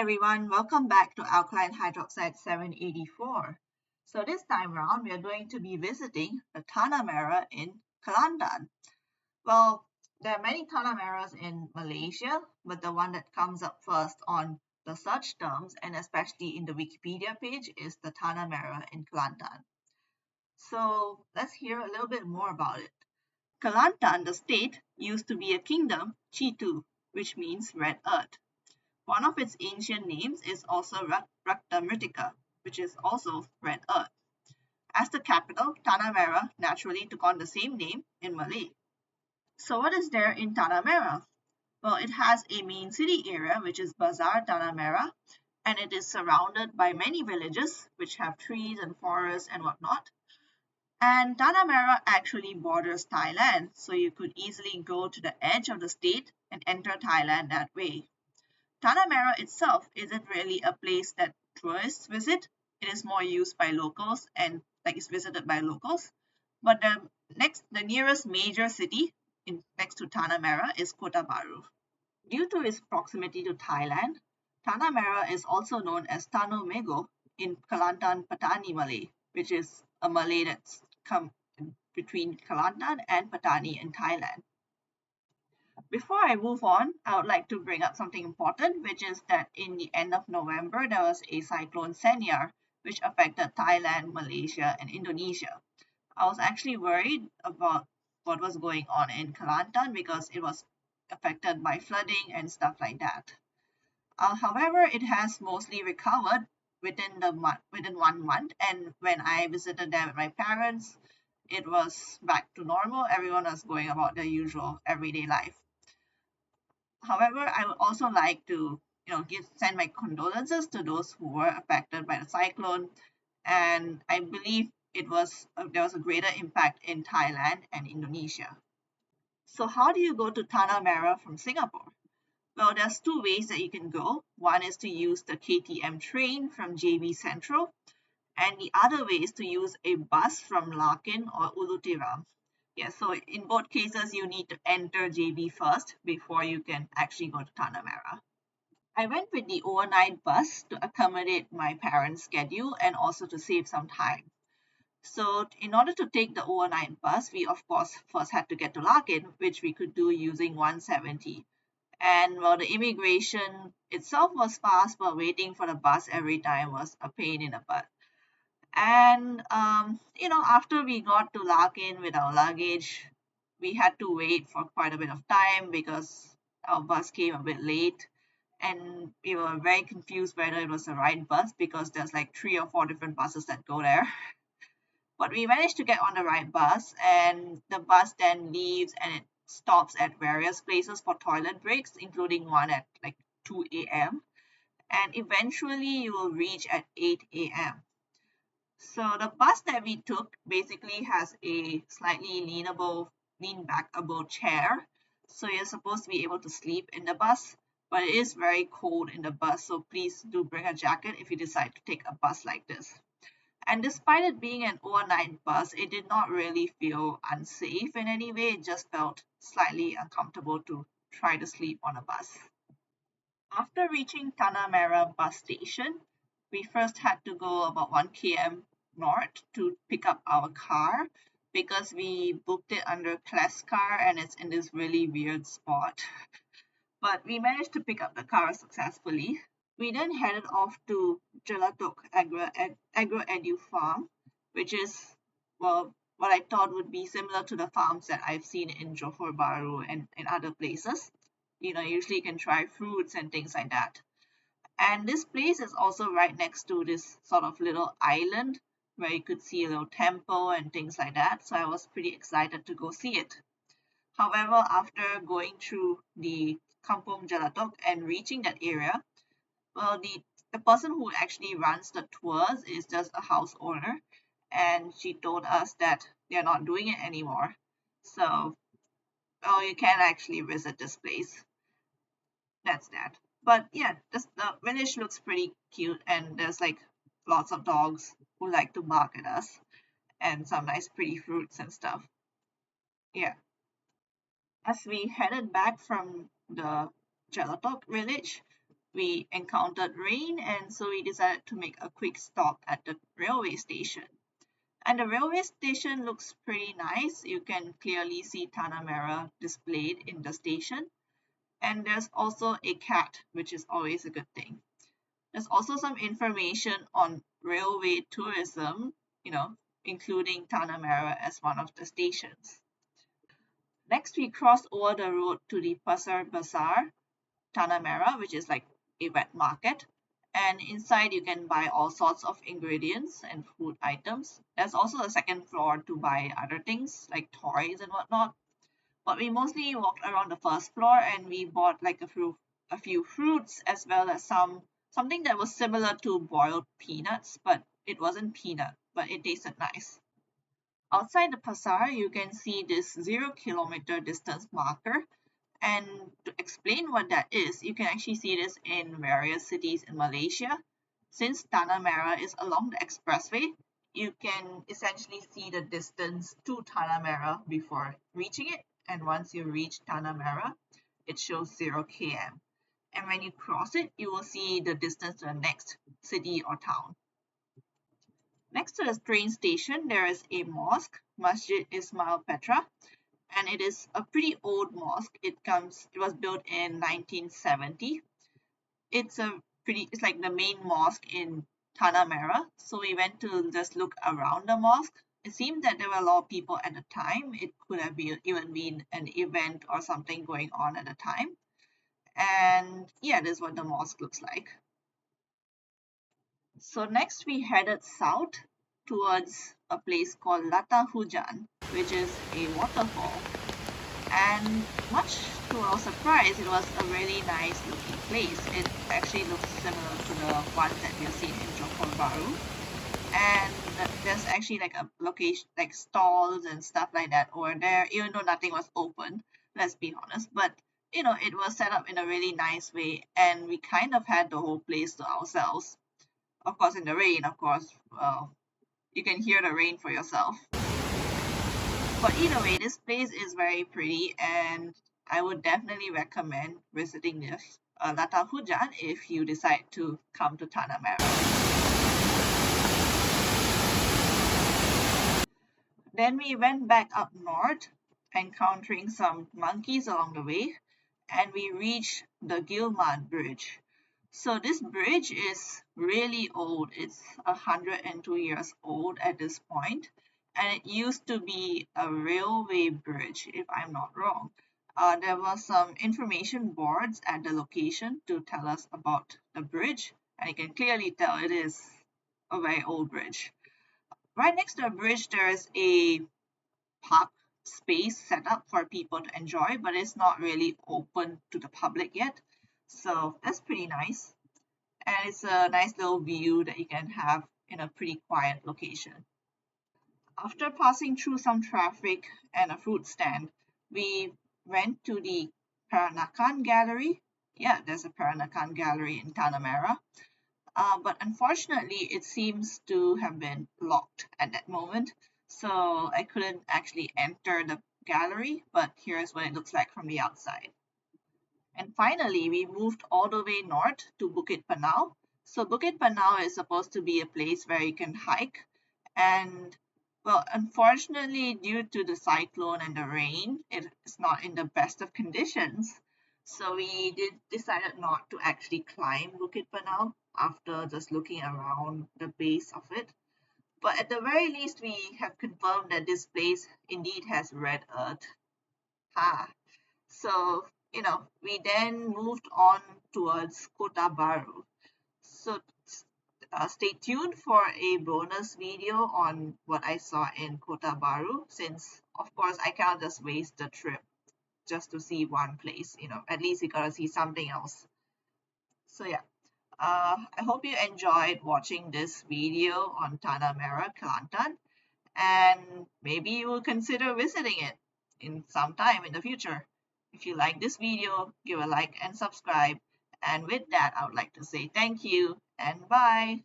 everyone, welcome back to alkaline hydroxide 784. So this time around, we are going to be visiting the Tanah Merah in Kelantan. Well, there are many Tanah Merahs in Malaysia, but the one that comes up first on the search terms and especially in the Wikipedia page is the Tanah Merah in Kelantan. So let's hear a little bit more about it. Kelantan, the state, used to be a kingdom, Chitu, which means red earth. One of its ancient names is also Raktamritika, which is also red earth. As the capital, Tanah Merah naturally took on the same name in Malay. So what is there in Tanah Merah? Well, it has a main city area, which is Bazar Tanah Merah, and it is surrounded by many villages, which have trees and forests and whatnot. And Tanah Merah actually borders Thailand, so you could easily go to the edge of the state and enter Thailand that way. Tanah Merah itself isn't really a place that tourists visit. It is more used by locals and is visited by locals. But the nearest major city next to Tanah Merah is Kota Bahru. Due to its proximity to Thailand, Tanah Merah is also known as Tanah Mego in Kelantan Patani Malay, which is a Malay that's come between Kelantan and Patani in Thailand. Before I move on, I would like to bring up something important, which is that in the end of November, there was a cyclone Senior, which affected Thailand, Malaysia, and Indonesia. I was actually worried about what was going on in Kelantan because it was affected by flooding and stuff like that. However, it has mostly recovered within 1 month, and when I visited them with my parents, it was back to normal. Everyone was going about their usual everyday life. However, I would also like to, send my condolences to those who were affected by the cyclone. And I believe there was a greater impact in Thailand and Indonesia. So how do you go to Tanah Merah from Singapore? Well, there's two ways that you can go. One is to use the KTM train from JB Central, and the other way is to use a bus from Larkin or Ulu Tiram. Yes, so in both cases, you need to enter JB first before you can actually go to Tanah Merah. I went with the overnight bus to accommodate my parents' schedule and also to save some time. So in order to take the overnight bus, we of course first had to get to Larkin, which we could do using 170. And well, the immigration itself was fast, but waiting for the bus every time was a pain in the butt. And after we got to Larkin with our luggage, we had to wait for quite a bit of time because our bus came a bit late, and we were very confused whether it was the right bus because there's like 3 or 4 different buses that go there. But we managed to get on the right bus, and the bus then leaves and it stops at various places for toilet breaks, including one at like 2 a.m. And eventually you will reach at 8 a.m. So the bus that we took basically has a slightly lean backable chair. So you're supposed to be able to sleep in the bus, but it is very cold in the bus. So please do bring a jacket if you decide to take a bus like this. And despite it being an overnight bus, it did not really feel unsafe in any way. It just felt slightly uncomfortable to try to sleep on a bus. After reaching Tanah Merah bus station, we first had to go about 1 km north to pick up our car because we booked it under Class Car and it's in this really weird spot. But we managed to pick up the car successfully. We then headed off to Jelatok Agro Edu Farm, which is, well, what I thought would be similar to the farms that I've seen in Johor Bahru and in other places. Usually you can try fruits and things like that. And this place is also right next to this sort of little island where you could see a little temple and things like that. So I was pretty excited to go see it. However, after going through the Kampung Jelatok and reaching that area, well, the person who actually runs the tours is just a house owner, and she told us that they're not doing it anymore. So, well, you can actually visit this place. That's that. But yeah, the village looks pretty cute, and there's like lots of dogs who like to bark at us, and some nice pretty fruits and stuff. Yeah. As we headed back from the Jelatok village, we encountered rain, and so we decided to make a quick stop at the railway station. And the railway station looks pretty nice. You can clearly see Tanah Merah displayed in the station. And there's also a cat, which is always a good thing. There's also some information on railway tourism, including Tanah Merah as one of the stations. Next, we crossed over the road to the Pasar Bazaar, Tanah Merah, which is like a wet market. And inside you can buy all sorts of ingredients and food items. There's also a second floor to buy other things like toys and whatnot. But we mostly walked around the first floor and we bought like a few fruits as well as something that was similar to boiled peanuts, but it wasn't peanut, but it tasted nice. Outside the pasar, you can see this 0 kilometer distance marker. And to explain what that is, you can actually see this in various cities in Malaysia. Since Tanah Merah is along the expressway, you can essentially see the distance to Tanah Merah before reaching it. And once you reach Tanah Merah, it shows 0 km. And when you cross it, you will see the distance to the next city or town. Next to the train station, there is a mosque, Masjid Ismail Petra, and it is a pretty old mosque. It was built in 1970. It's like the main mosque in Tanah Merah. So we went to just look around the mosque. It seemed that there were a lot of people at the time. It could have even been an event or something going on at the time. And yeah, this is what the mosque looks like. So next we headed south towards a place called Lata Hujan, which is a waterfall. And much to our surprise, it was a really nice looking place. It actually looks similar to the ones that we've seen in Kota Bahru. And there's actually like a location, like stalls and stuff like that over there, even though nothing was open, let's be honest. But it was set up in a really nice way, and we kind of had the whole place to ourselves. Of course, in the rain, of course, you can hear the rain for yourself. But either way, this place is very pretty, and I would definitely recommend visiting this Lata Hujan if you decide to come to Tanah Merah. Then we went back up north, encountering some monkeys along the way, and we reached the Gilman Bridge. So this bridge is really old. It's 102 years old at this point, and it used to be a railway bridge, if I'm not wrong. There were some information boards at the location to tell us about the bridge, and you can clearly tell it is a very old bridge. Right next to the bridge, there is a park space set up for people to enjoy, but it's not really open to the public yet. So that's pretty nice. And it's a nice little view that you can have in a pretty quiet location. After passing through some traffic and a fruit stand, we went to the Peranakan Gallery. Yeah, there's a Peranakan Gallery in Tanah Merah. But unfortunately, it seems to have been locked at that moment. So I couldn't actually enter the gallery, but here's what it looks like from the outside. And finally, we moved all the way north to Bukit Panau. So Bukit Panau is supposed to be a place where you can hike. And well, unfortunately, due to the cyclone and the rain, it's not in the best of conditions. So we decided not to actually climb Bukit Panau after just looking around the base of it. But at the very least, we have confirmed that this place indeed has red earth. Ha! So, we then moved on towards Kota Bahru. So, stay tuned for a bonus video on what I saw in Kota Bahru, since, of course, I cannot just waste the trip just to see one place. At least we gotta see something else. So, yeah. I hope you enjoyed watching this video on Tanah Merah, Kelantan, and maybe you will consider visiting it in some time in the future. If you like this video, give a like and subscribe. And with that, I would like to say thank you and bye.